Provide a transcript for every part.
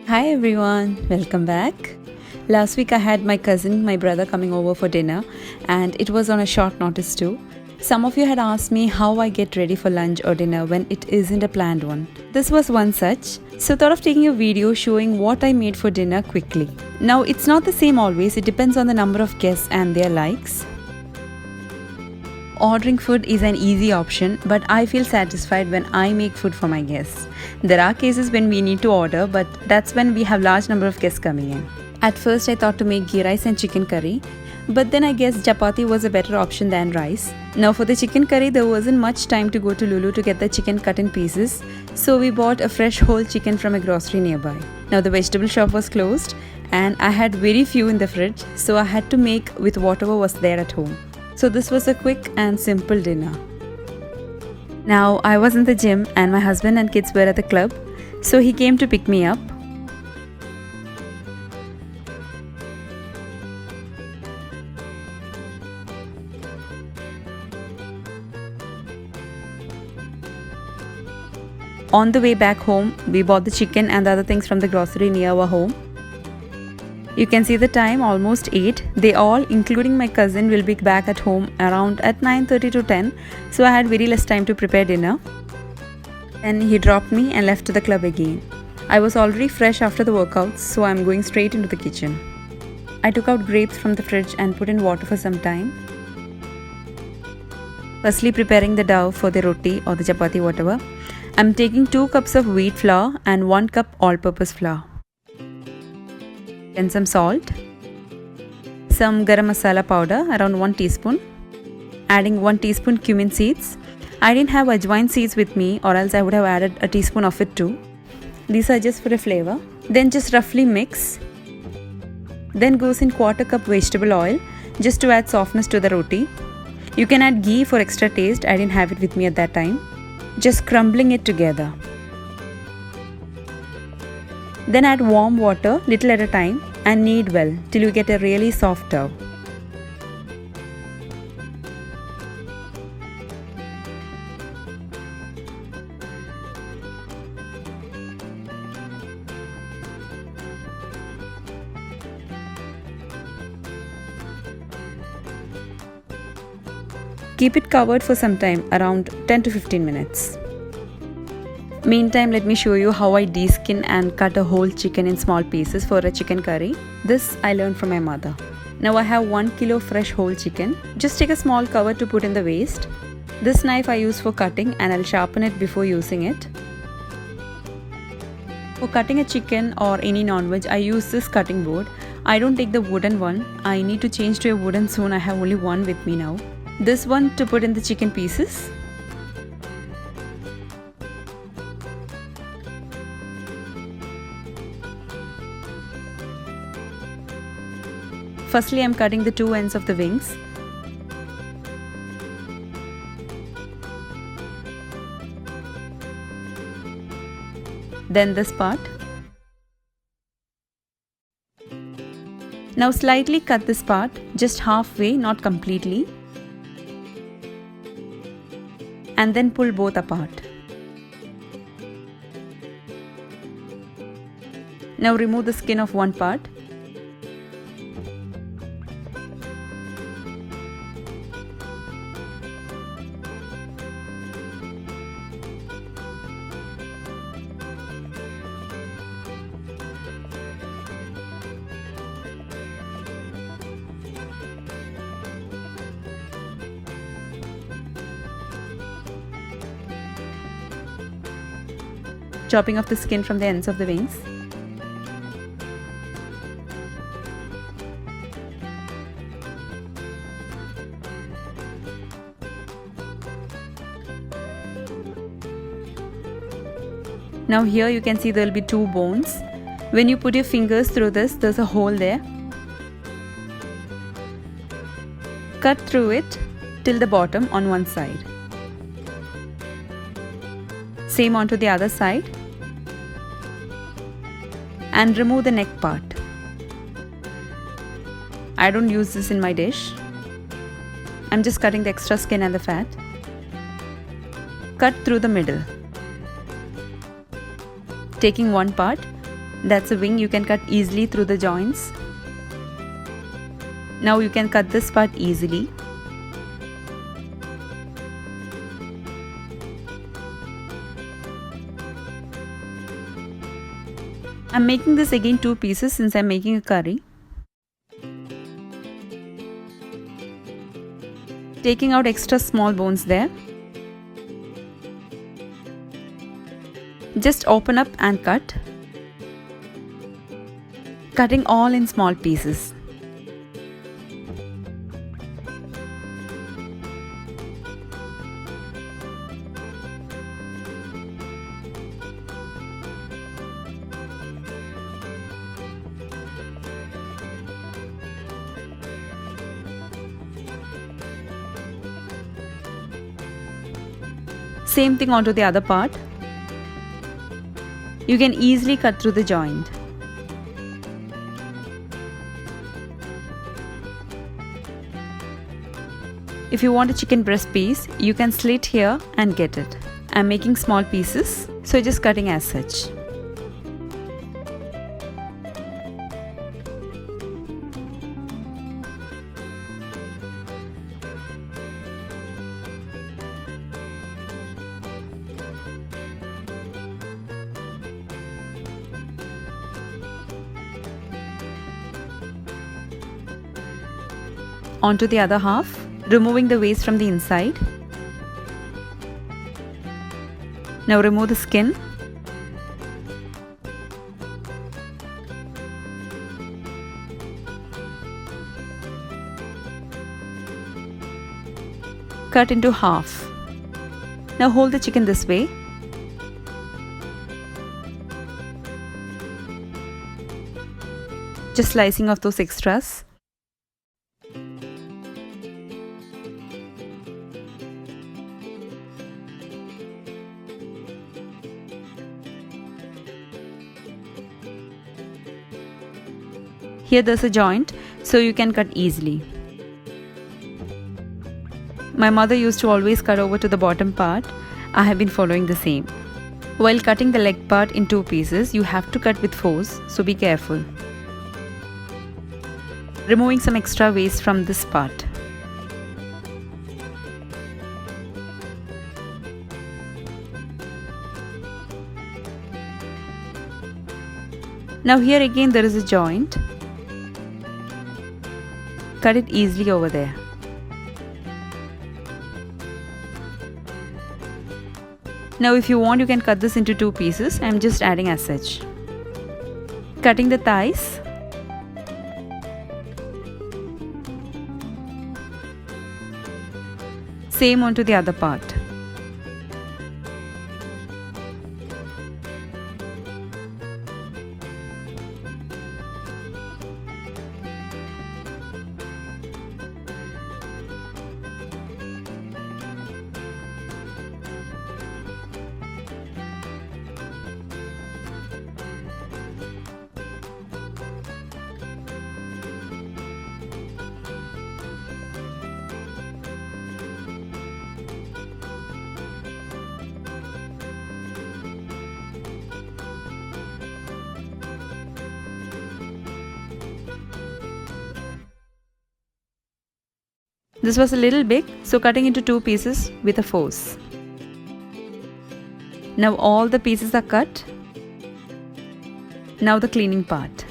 Hi everyone, welcome back. Last week I had my cousin, my brother coming over for dinner, and it was on a short notice too. Some of you had asked me how I get ready for lunch or dinner when it isn't a planned one. This was one such, so thought of taking a video showing what I made for dinner quickly. Now it's not the same always, it depends on the number of guests and their likes. Ordering food is an easy option, but I feel satisfied when I make food for my guests. There are cases when we need to order, but that's when we have large number of guests coming in. At first I thought to make ghee rice and chicken curry, but then I guess chapati was a better option than rice. Now for the chicken curry there wasn't much time to go to Lulu to get the chicken cut in pieces, so we bought a fresh whole chicken from a grocery nearby. Now the vegetable shop was closed and I had very few in the fridge, so I had to make with whatever was there at home. So this was a quick and simple dinner. Now I was in the gym and my husband and kids were at the club, so he came to pick me up. On the way back home, we bought the chicken and the other things from the grocery near our home. You can see the time, almost 8. They all, including my cousin, will be back at home around at 9:30 to 10. So I had very less time to prepare dinner. Then he dropped me and left to the club again. I was already fresh after the workouts, so I'm going straight into the kitchen. I took out grapes from the fridge and put in water for some time. Firstly preparing the dough for the roti or the chapati, whatever. I'm taking 2 cups of wheat flour and 1 cup all-purpose flour. And some salt, some Garam Masala powder around 1 teaspoon, adding 1 teaspoon Cumin Seeds. I didn't have ajwain seeds with me, or else I would have added a teaspoon of it too. These are just for a flavor. Then just roughly mix. Then goes in 1/4 cup vegetable oil just to add softness to the roti. You can add ghee for extra taste, I didn't have it with me at that time. Just crumbling it together. Then add warm water little at a time and knead well till you get a really soft dough. Keep it covered for some time, around 10 to 15 minutes. Meantime, let me show you how I de-skin and cut a whole chicken in small pieces for a chicken curry. This I learned from my mother. Now I have 1 kilo fresh whole chicken. Just take a small cover to put in the waste. This knife I use for cutting and I'll sharpen it before using it. For cutting a chicken or any non-veg, I use this cutting board. I don't take the wooden one. I need to change to a wooden soon. I have only one with me now. This one to put in the chicken pieces. Firstly, I'm cutting the 2 ends of the wings. Then this part. Now slightly cut this part, just halfway, not completely. And then pull both apart. Now remove the skin of one part. Chopping off the skin from the ends of the wings. Now here you can see there will be 2 bones. When you put your fingers through this, there's a hole there. Cut through it till the bottom on one side. Same onto the other side. And remove the neck part. I don't use this in my dish. I'm just cutting the extra skin and the fat. Cut through the middle. Taking one part, That's a wing you can cut easily through the joints. Now you can cut this part easily. I'm making this again 2 pieces since I'm making a curry. Taking out extra small bones there. Just open up and cut. Cutting all in small pieces. Same thing onto the other part. You can easily cut through the joint. If you want a chicken breast piece, you can slit here and get it. I'm making small pieces, so just cutting as such. Onto the other half, removing the waste from the inside. Now remove the skin. Cut into half. Now hold the chicken this way. Just slicing off those extras. Here there's a joint, so you can cut easily. My mother used to always cut over to the bottom part. I have been following the same. While cutting the leg part in 2 pieces, you have to cut with force, so be careful. Removing some extra waste from this part. Now here again there is a joint. Cut it easily over there. Now if you want, you can cut this into 2 pieces. I am just adding as such. Cutting the thighs. Same onto the other part. This was a little big, so cutting into 2 pieces with a force. Now all the pieces are cut. Now the cleaning part.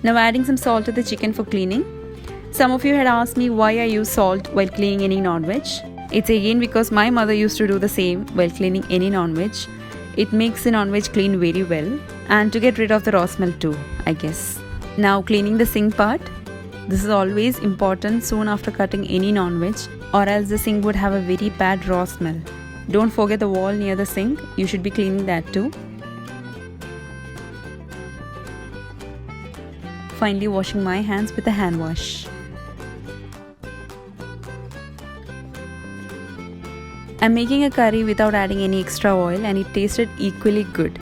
Now adding some salt to the chicken for cleaning. Some of you had asked me why I use salt while cleaning any non-veg. It's again because my mother used to do the same while cleaning any non-veg. It makes the non-veg clean very well and to get rid of the raw smell too, I guess. Now cleaning the sink part. This is always important soon after cutting any non-veg, or else the sink would have a very bad raw smell. Don't forget the wall near the sink, you should be cleaning that too. Finally washing my hands with a hand wash. I'm making a curry without adding any extra oil and it tasted equally good.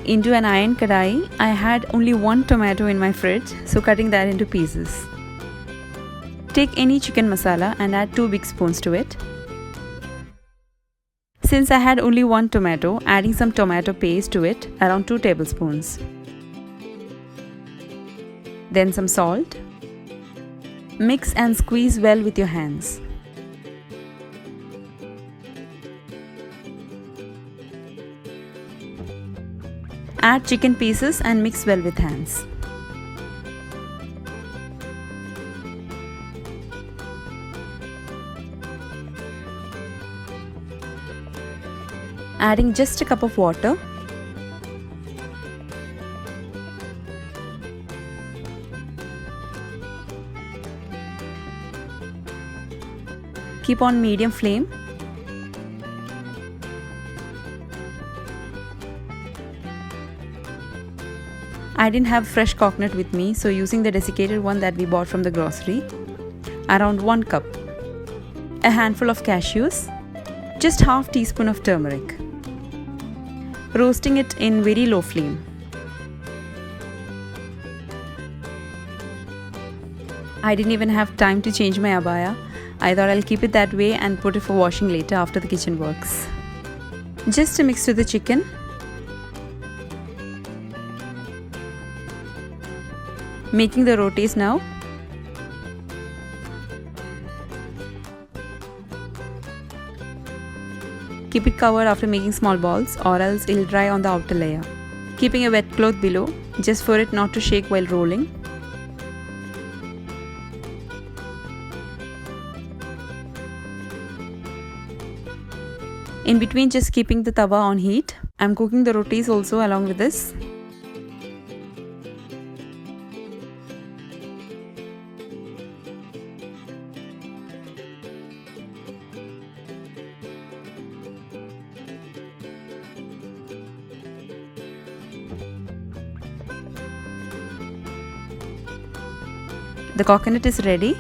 Into an iron kadai, I had only one tomato in my fridge, so cutting that into pieces. Take any chicken masala and add 2 big spoons to it. Since I had only one tomato, adding some tomato paste to it, around 2 tablespoons. Then some salt. Mix and squeeze well with your hands. Add chicken pieces and mix well with hands. Adding just a cup of water. Keep on medium flame. I didn't have fresh coconut with me, so using the desiccated one that we bought from the grocery. Around 1 cup. A handful of cashews. Just half teaspoon of turmeric. Roasting it in very low flame. I didn't even have time to change my abaya. I thought I'll keep it that way and put it for washing later after the kitchen works. Just to mix with the chicken. Making the rotis now. Keep it covered after making small balls or else it'll dry on the outer layer. Keeping a wet cloth below just for it not to shake while rolling. In between just keeping the tawa on heat. I'm cooking the rotis also along with this. The coconut is ready.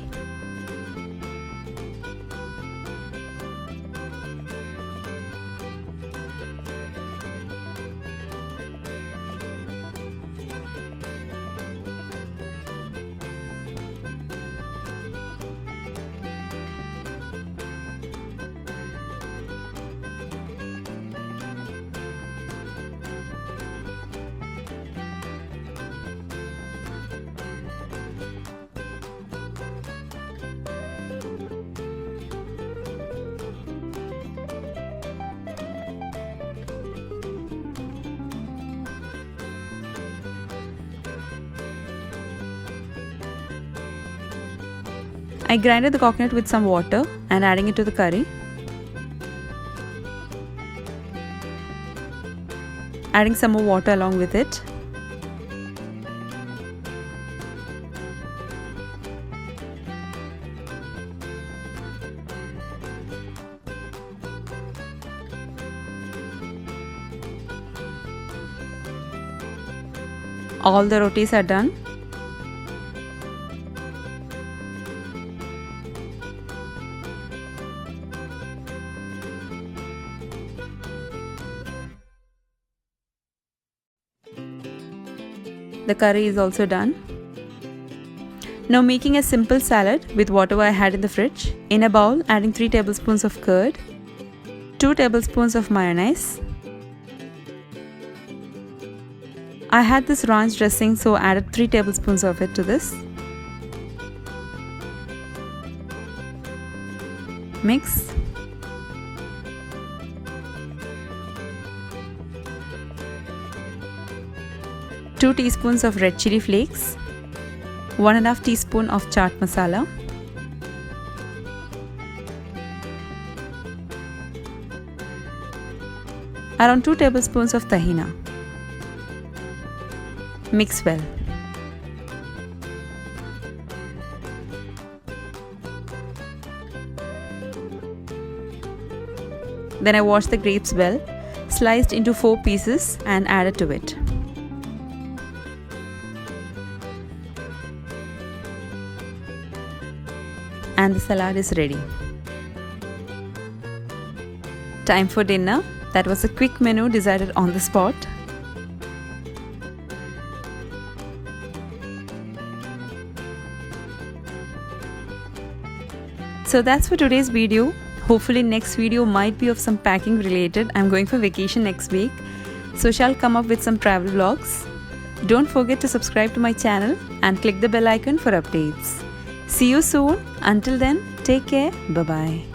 I grinded the coconut with some water and adding it to the curry. Adding some more water along with it. All the rotis are done. The curry is also done. Now making a simple salad with whatever I had in the fridge. In a bowl, adding 3 tablespoons of curd, 2 tablespoons of mayonnaise. I had this ranch dressing, so added 3 tablespoons of it to this. Mix. Two teaspoons of red chilli flakes, 1.5 teaspoon of chaat masala, around 2 tablespoons of tahina. Mix well. Then I washed the grapes well, sliced into 4 pieces and added to it. And the salad is ready. Time for dinner. That was a quick menu decided on the spot. So that's for today's video. Hopefully next video might be of some packing related. I'm going for vacation next week, so shall come up with some travel vlogs. Don't forget to subscribe to my channel and click the bell icon for updates. See you soon. Until then, take care. Bye-bye.